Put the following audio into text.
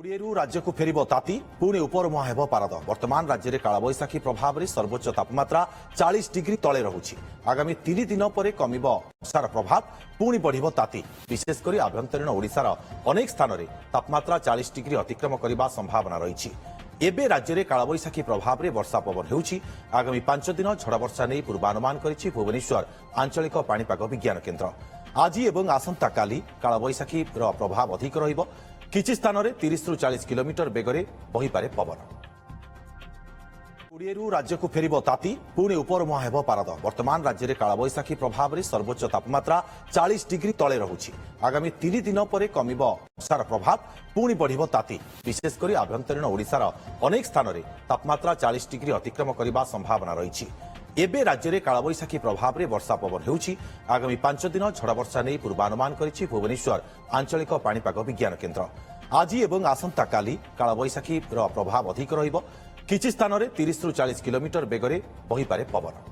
कोड़िए राज्य को फेर ताती पुणी उपरमुहा हेब पारद। वर्तमान राज्य में कालबैशाखी प्रभाव में सर्वोच्च तापमात्रा 40 डिग्री तले रहुछि। आगामी 3 दिन पर कमिब वर्षार प्रभाव, पुणी बढ़िब ताती। विशेषकर आभ्यंतरीण ओडिशार अनेक स्थान में तापमात्रा 40 डिग्री अतिक्रम करने संभावना रही। एबे राज्य में कालबैशाखी प्रभाव में वर्षा पवन होउछि। आगामी 5 दिन झड़ वर्षा नहीं पूर्वानुमान करिछि भुवनेश्वर आंचलिक पाणीपाग विज्ञान केन्द्र। आज एवं आसंता काली कालबैशाखी प्रभाव अधिक रहिब। किछि स्थान में 30 ରୁ 40 किलोमीटर बेगरे बहिपारे पवन। कोड़िए राज्य को फेर ताती पुणी उपरमुहा हेब पारद। वर्तमान राज्य में कालबैशाखी प्रभाव में सर्वोच्च तापमात्रा 40 डिग्री तले रहुछि। आगामी 3 दिन पर कमिब वर्षार प्रभाव, पुणी बढ़िब ताती। विशेषकर आभ्यंतरीण ओडिशार अनेक स्थान में तापमात्रा 40 डिग्री अतिक्रम करने संभावना रही। एबे राज्य में कालबैशाखी प्रभाव में वर्षा पवन होउछि। आगामी 5 दिन झड़ वर्षा नहीं पूर्वानुमान करिछि भुवनेश्वर आंचलिक पाणीपाग विज्ञान केन्द्र। आज एवं आसंता काली कालबैशाखी प्रभाव अधिक रहिब। किछि स्थान में 30 ରୁ 40 किलोमीटर बेगरे बहिपारे पवन।